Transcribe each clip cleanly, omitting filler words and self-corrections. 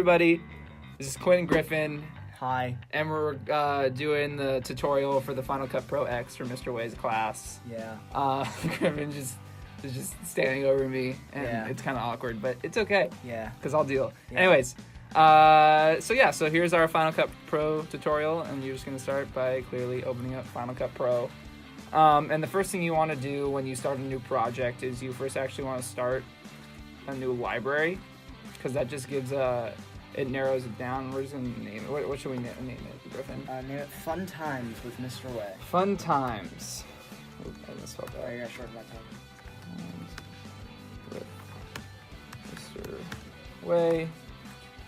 everybody. This is Quinn and Griffen. Hi. And we're doing the tutorial for the Final Cut Pro X for Mr. Way's class. Yeah. Griffen is just standing over me, and it's kind of awkward, but it's okay. Yeah. Because I'll deal. Yeah. Anyways, so here's our Final Cut Pro tutorial, and you're just going to start by clearly opening up Final Cut Pro. And the first thing you want to do when you start a new project is you first actually want to start a new library, because that just gives it narrows it down. We're just going to name it. What should we name it, Griffen? Name it Fun Times with Mr. Way. Fun Times. Ooh, I misspelled that. Oh, you got short my tongue. With Mr. Way.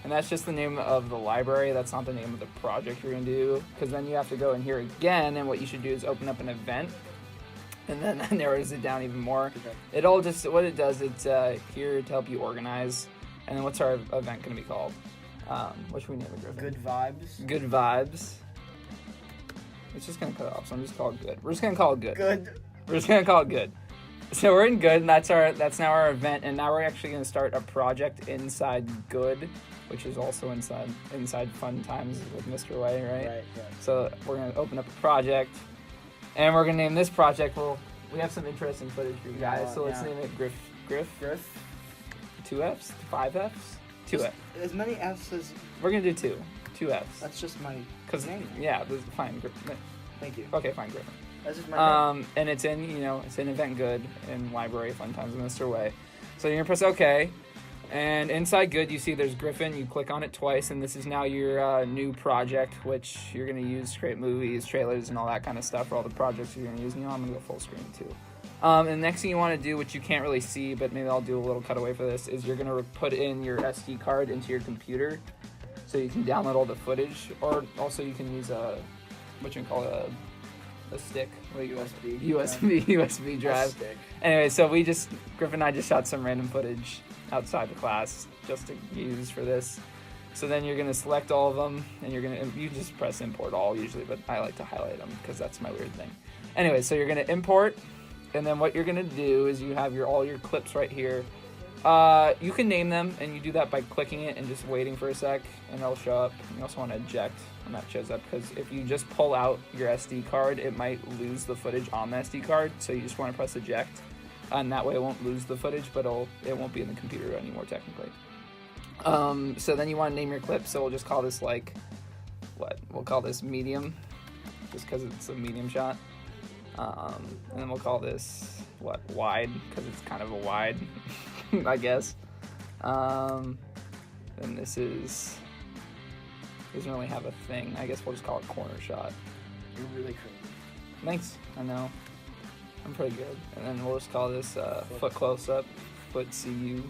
And that's just the name of the library. That's not the name of the project you're going to do, because then you have to go in here again, and what you should do is open up an event, and then that narrows it down even more. Okay. It all just, what it does, it's here to help you organize. And then what's our event going to be called? What should we name it, Griffen? Good Vibes. Good Vibes. It's just going to cut it off, so I'm just call it Good. We're just going to call it Good. Good. We're just going to call it Good. So we're in Good, and that's now our event, and now we're actually going to start a project inside Good, which is also inside Fun Times with Mr. Way, right? Right, yeah. So we're going to open up a project, and we're going to name this project, well, we have some interesting footage for you guys, so let's name it Griff. Griff. 2 Fs? 5 Fs? 2 Fs. As many F's as... We're going to do 2 Fs. That's just my name. Yeah, this is fine. Thank you. Okay, fine, Griffen. That's just my name. And it's in, it's in Event Good in Library Fun Times with Mr. Way. So you're going to press OK. And inside Good, you see there's Griffen. You click on it twice, and this is now your new project, which you're going to use to create movies, trailers, and all that kind of stuff for all the projects you're going to use. And I'm going to go full screen, too. And the next thing you want to do, which you can't really see, but maybe I'll do a little cutaway for this, is you're going to put in your SD card into your computer so you can download all the footage. Or also you can use a stick. USB drive. Anyway, so Griffen and I just shot some random footage outside the class just to use for this. So then you're going to select all of them, and you just press import all usually, but I like to highlight them because that's my weird thing. Anyway, so you're going to import, and then what you're going to do is you have all your clips right here. You can name them, and you do that by clicking it and just waiting for a sec, and it'll show up. You also want to eject when that shows up, because if you just pull out your SD card, it might lose the footage on the SD card, so you just want to press eject, and that way it won't lose the footage, but it won't be in the computer anymore technically. So then you want to name your clip, so we'll just call this we'll call this medium, just because it's a medium shot. And then we'll call this wide, because it's kind of a wide I guess. And this doesn't really have a thing. I guess we'll just call it corner shot. You're really creative. Thanks. I know. I'm pretty good. And then we'll just call this foot close up, foot CU,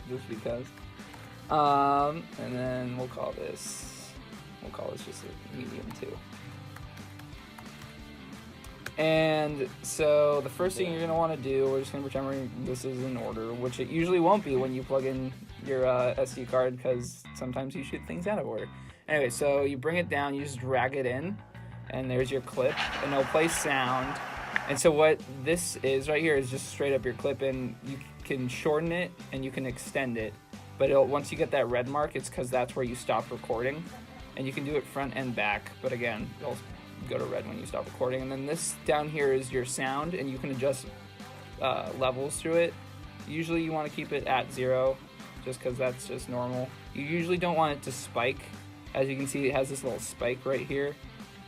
just because. And then we'll call this just a medium too. And so the first thing you're going to want to do, we're just going to pretend this is in order, which it usually won't be when you plug in your SD card, because sometimes you shoot things out of order. Anyway, so you bring it down, you just drag it in, and there's your clip, and it'll play sound. And so what this is right here is just straight up your clip, and you can shorten it and you can extend it. But once you get that red mark, it's because that's where you stop recording. And you can do it front and back, but again, it'll go to red when you stop recording. And then this down here is your sound, and you can adjust levels through it. Usually you want to keep it at 0, just because that's just normal. You usually don't want it to spike. As you can see, it has this little spike right here.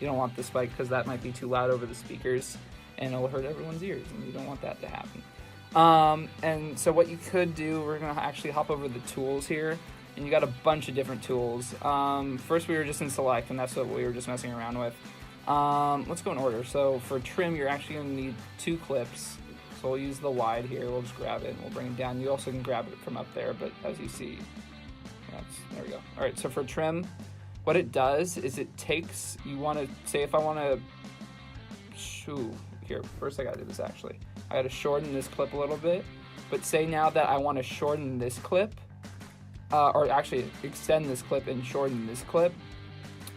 You don't want the spike because that might be too loud over the speakers, and it'll hurt everyone's ears, and you don't want that to happen. And so what you could do, we're going to actually hop over the tools here, and you got a bunch of different tools. First we were just in select, and that's what we were just messing around with. Let's go in order. So for trim, you're actually going to need 2 clips. So we'll use the wide here. We'll just grab it and we'll bring it down. You also can grab it from up there, but as you see, there we go. All right, so for trim, what it does is it takes, you want to say, if I want to, here, first I got to do this actually. I got to shorten this clip a little bit, but say now that I want to shorten this clip, or actually extend this clip and shorten this clip,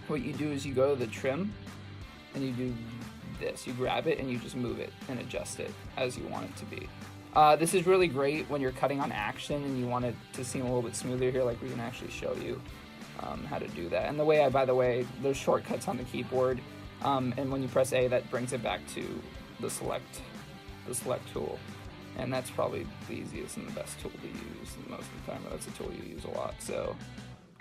what you do is you go to the trim, and you do this. You grab it and you just move it and adjust it as you want it to be. This is really great when you're cutting on action and you want it to seem a little bit smoother here, like we can actually show you how to do that. And by the way, there's shortcuts on the keyboard, and when you press A, that brings it back to the select tool. And that's probably the easiest and the best tool to use most of the time, but that's a tool you use a lot. So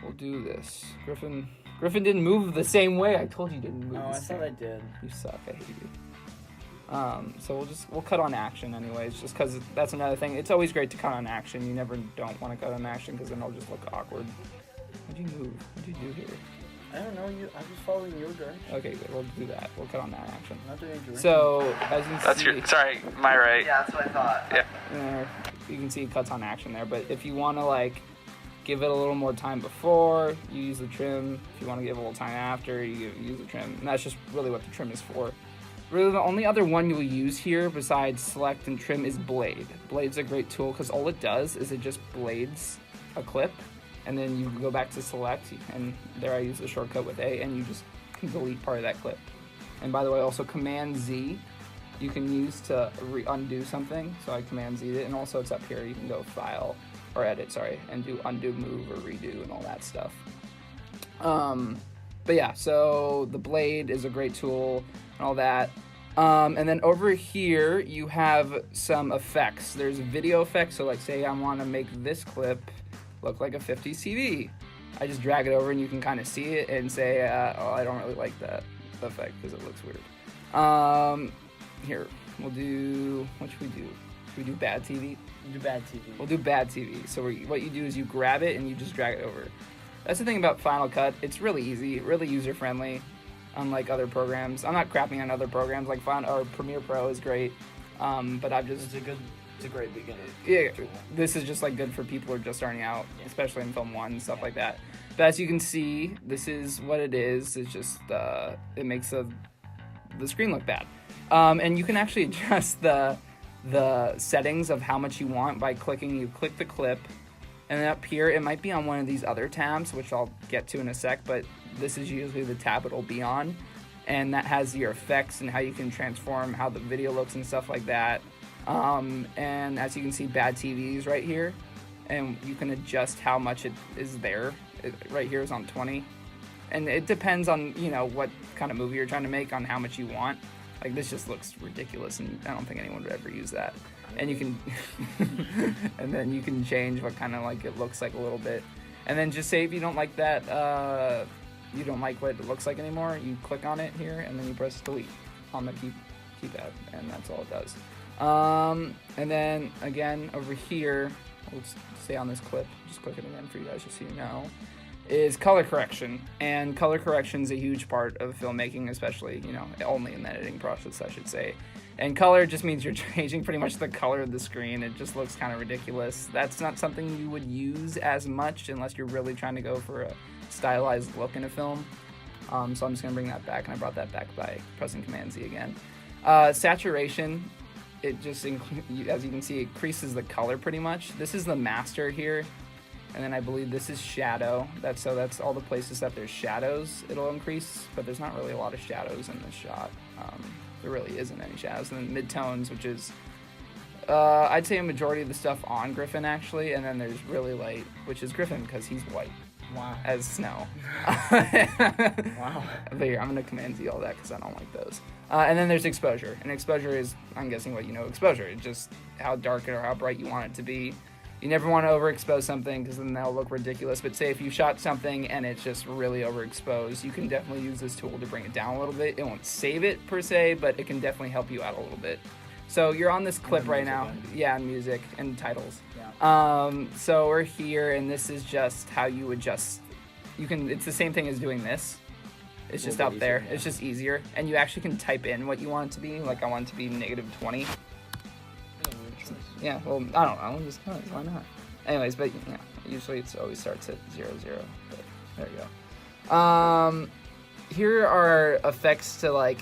we'll do this. Griffen didn't move the same way. I told you didn't move Oh, I thought I did. You suck. I hate you. So we'll cut on action anyways, just because that's another thing. It's always great to cut on action. You never don't want to cut on action because then it'll just look awkward. What'd you move? What'd you do here? I don't know. I was following your direction. Okay, good. We'll do that. We'll cut on that action. I'm not doing direction. So as you That's see, your. Sorry, my right. Yeah, that's what I thought. Yeah. you can see it cuts on action there. But if you want to like give it a little more time before, you use the trim. If you want to give it a little time after, you use the trim. And that's just really what the trim is for. Really, the only other one you'll use here besides select and trim is blade. Blade's a great tool because all it does is it just blades a clip, and then you go back to select, and there I use the shortcut with A, and you just can delete part of that clip. And by the way, also Command Z you can use to undo something. So I Command Z it, and also it's up here. You can go File or Edit, sorry, and do undo, move, or redo, and all that stuff. But yeah, so the blade is a great tool and all that. And then over here you have some effects. There's video effects. So like say I want to make this clip look like a 50s TV. I just drag it over and you can kind of see it and say, oh, I don't really like that effect because it looks weird. Here, we'll do, what should we do? Should we do bad TV? Do bad TV. We'll do bad TV. So what you do is you grab it and you just drag it over. That's the thing about Final Cut. It's really easy, really user-friendly, unlike other programs. I'm not crapping on other programs like Premiere Pro is great, but I've just... It's a great beginner. Yeah, this is just like good for people who are just starting out, especially in Film 1 and stuff like that. But as you can see, this is what it is. It's just, it makes the screen look bad. And you can actually adjust the settings of how much you want by clicking. You click the clip, and then up here, it might be on one of these other tabs, which I'll get to in a sec, but this is usually the tab it'll be on. And that has your effects and how you can transform how the video looks and stuff like that. And as you can see, bad TVs right here, and you can adjust how much it is there. Right here is on 20, and it depends on, you know, what kind of movie you're trying to make on how much you want. Like this just looks ridiculous, and I don't think anyone would ever use that. And you can, and then you can change what kind of like it looks like a little bit, and then just say if you don't like that, you don't like what it looks like anymore, you click on it here, and then you press delete on the keypad, and that's all it does. And then again over here, let's stay on this clip, just click it again for you guys just so you know, is color correction. And color correction is a huge part of filmmaking, especially, you know, only in the editing process, I should say. And color just means you're changing pretty much the color of the screen. It just looks kind of ridiculous. That's not something you would use as much unless you're really trying to go for a stylized look in a film. So I'm just gonna bring that back, and I brought that back by pressing Command Z again. Saturation, it just, as you can see, it increases the color pretty much. This is the master here, and then I believe this is shadow. That's all the places that there's shadows, it'll increase, but there's not really a lot of shadows in this shot. There really isn't any shadows. And then midtones, which is, I'd say a majority of the stuff on Griffen actually, and then there's really light, which is Griffen because he's white. Wow. As snow. Wow. But here, I'm going to Command Z all that because I don't like those. And then there's exposure. And exposure is, I'm guessing what you know exposure. It's just how dark or how bright you want it to be. You never want to overexpose something because then that'll look ridiculous. But say if you shot something and it's just really overexposed, you can definitely use this tool to bring it down a little bit. It won't save it per se, but it can definitely help you out a little bit. So you're on this clip right now. Yeah, and music and titles. Yeah. So we're here, and this is just how you adjust. You can. It's the same thing as doing this. It's just up there. Yeah. It's just easier, and you actually can type in what you want it to be. Like I want it to be -20. Yeah. Well, I don't know. Just why not? Anyways, but yeah, usually it always starts at 0, 0. But there you go. Here are effects to like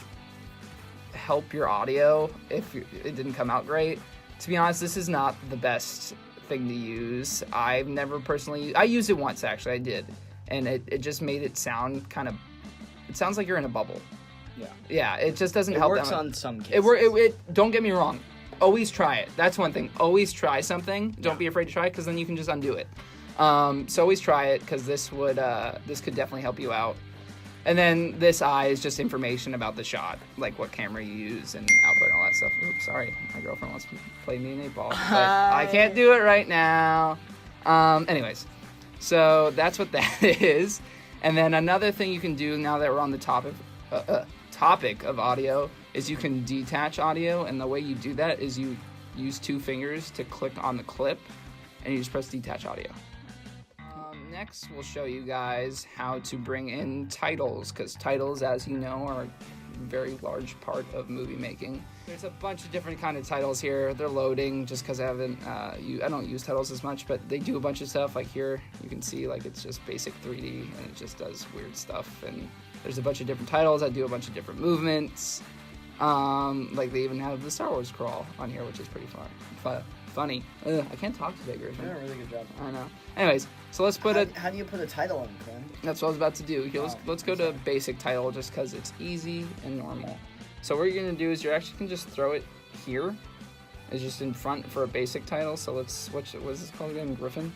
help your audio if it didn't come out great. To be honest, this is not the best thing to use. I've never personally... I used it once, actually. I did. And it just made it sound kind of... It sounds like you're in a bubble. Yeah. Yeah, it just doesn't help. It works on some cases. It don't get me wrong. always try it. That's one thing. Always try something. Don't be afraid to try it, because then you can just undo it. So always try it, because this could definitely help you out. And then this eye is just information about the shot, like what camera you use and output and all that stuff. Oops, sorry. My girlfriend wants to play me an 8-ball, but I can't do it right now. Anyways, so that's what that is. And then another thing you can do now that we're on the topic of audio is you can detach audio. And the way you do that is you use 2 fingers to click on the clip, and you just press detach audio. Next, we'll show you guys how to bring in titles, because titles, as you know, are a very large part of movie making. There's a bunch of different kind of titles here. They're loading just because I don't use titles as much, but they do a bunch of stuff. Like here, you can see like it's just basic 3D, and it just does weird stuff. And there's a bunch of different titles that do a bunch of different movements. Like they even have the Star Wars crawl on here, which is pretty funny. I can't talk today, Griffin. You did a really good job. I know. Anyways, so let's put How do you put a title in, Quinn? That's what I was about to do. Here, let's go to basic title, just because it's easy and normal. So what you're gonna do is you actually can just throw it here. It's just in front for a basic title. So let's switch it. What is this called again? Griffin?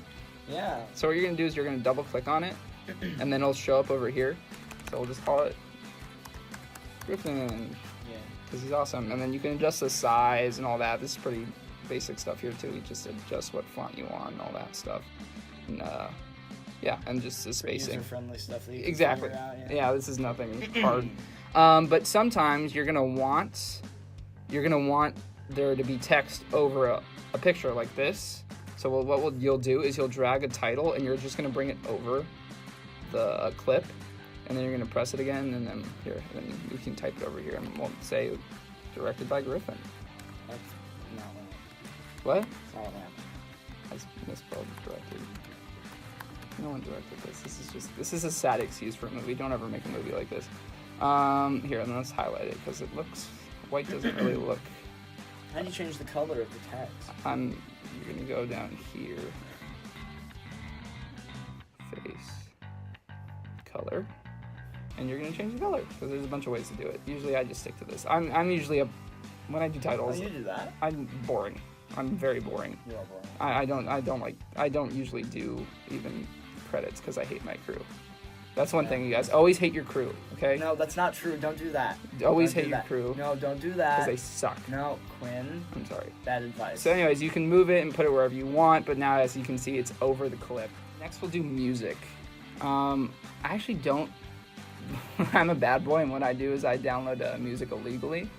Yeah. So what you're gonna do is you're gonna double click on it, and then it'll show up over here. So we'll just call it Griffin. Yeah. Because he's awesome. And then you can adjust the size and all that. This is pretty basic stuff here too. You just adjust what font you want and all that stuff. And and just the spacing. User-friendly stuff that you can exactly. figure out, Yeah, this is nothing hard. But sometimes you're gonna want there to be text over a picture like this. So you'll do is you'll drag a title, and you're just gonna bring it over the clip, and then you're gonna press it again, and then you can type it over here, and we'll say directed by Griffin. That's not what. What? That's not what happened. I misspelled directed. No one directed this. This is a sad excuse for a movie. Don't ever make a movie like this. Here, and then let's highlight it, because it looks white. Doesn't really look. How do you change the color of the text? You're gonna go down here. Face. Color. And you're gonna change the color, because there's a bunch of ways to do it. Usually I just stick to this. I'm usually when I do titles. Oh, you do that? I'm boring. I'm very boring. You are boring. I don't usually do even credits, because I hate my crew. That's one thing, you guys. Always hate your crew, okay? No, that's not true. Don't do that. Always Don't hate your crew. No, don't do that. Because they suck. No, Quinn. I'm sorry. Bad advice. So anyways, you can move it and put it wherever you want, but now as you can see, it's over the clip. Next we'll do music. I actually don't... I'm a bad boy, and what I do is I download music illegally.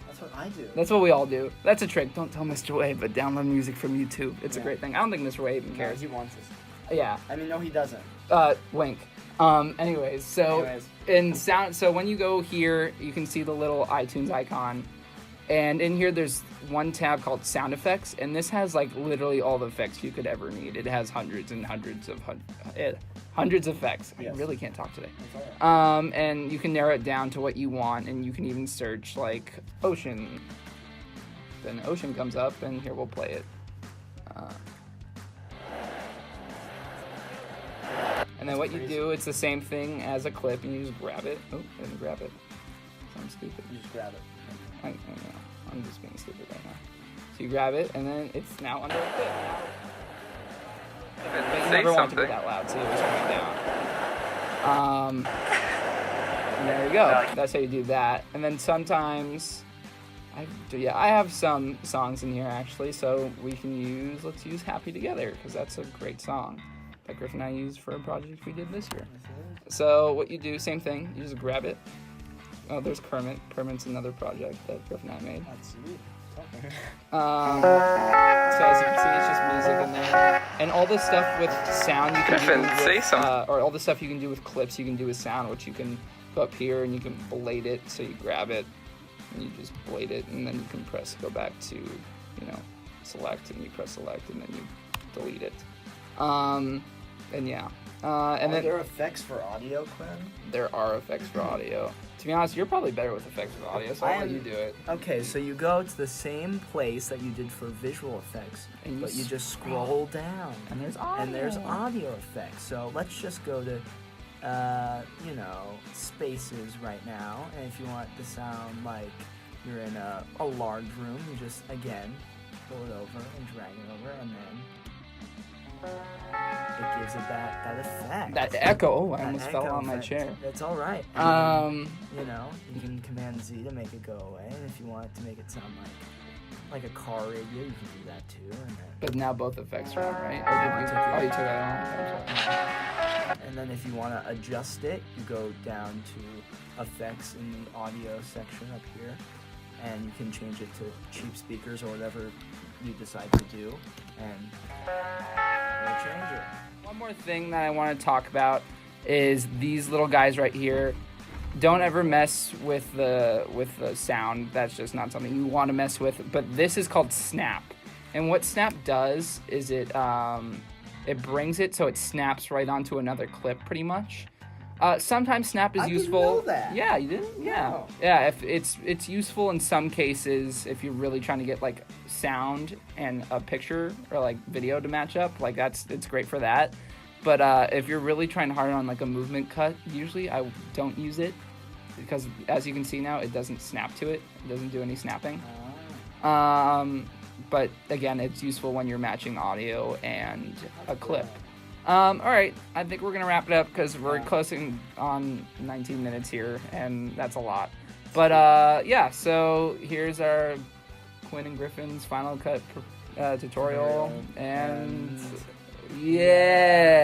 That's what I do. That's what we all do. That's a trick. Don't tell Mr. Wade, but download music from YouTube. It's a great thing. I don't think Mr. Wade even cares. No, he wants us. Yeah. I mean, no, he doesn't. Wink. Anyways, so when you go here, you can see the little iTunes icon, and in here there's one tab called sound effects, and this has like literally all the effects you could ever need. It has hundreds and hundreds of effects. Yes. I really can't talk today. That's all right. And you can narrow it down to what you want, and you can even search like ocean. Then ocean comes up, and here we'll play it. And then what you do, it's the same thing as a clip, and you just grab it. Oh, I didn't grab it. I'm stupid. You just grab it. I know. I'm just being stupid right now. So you grab it, and then it's now under a clip. But you never want to be that loud, so you always turn it down. And there you go. That's how you do that. And then sometimes, I have some songs in here actually, so let's use Happy Together, because that's a great song that Griffin and I used for a project we did this year. So what you do, same thing, you just grab it. Oh, there's Kermit. Kermit's another project that Griffin and I made. That's sweet. So as you can see, it's just music in there. And all this stuff with sound you can Griffin, do with, say something. or all the stuff you can do with clips, you can do with sound, which you can go up here and you can blade it. So you grab it and you just blade it, and then you can go back to, select, and you press select, and then you delete it. And yeah. And Are then there effects for audio, Quinn? there are effects for audio. To be honest, you're probably better with effects for audio, so I'll let you do it. Okay, so you go to the same place that you did for visual effects, And but you just scroll down. And there's audio. And there's audio effects. So let's just go to, spaces right now. And if you want to sound like you're in a large room, you just, again, pull it over and drag it over, and then it gives it that effect. That echo. Oh, I That almost fell echo on my effect. chair. It's all right. You know, you can Command Z to make it go away, and if you want it to make it sound like a car radio, you can do that too. And then, But now both effects are on, right? Or did you, you took that on? and then if you want to adjust it, you go down to effects in the audio section up here, and you can change it to cheap speakers or whatever you decide to do, and we'll change it. One more thing that I want to talk about is these little guys right here. Don't ever mess with the sound. That's just not something you want to mess with. But this is called snap, and what snap does is it brings it so it snaps right onto another clip, pretty much. Sometimes snap is useful. I didn't know that. Yeah, you didn't? Yeah. No. Yeah, if it's useful in some cases if you're really trying to get like sound and a picture or like video to match up, like it's great for that. But if you're really trying hard on like a movement cut, usually I don't use it because as you can see now, it doesn't snap to it. It doesn't do any snapping. But again, it's useful when you're matching audio and a clip. All right, I think we're going to wrap it up because we're closing on 19 minutes here, and that's a lot. But yeah, so here's our Quinn and Griffen's Final Cut tutorial, and yeah.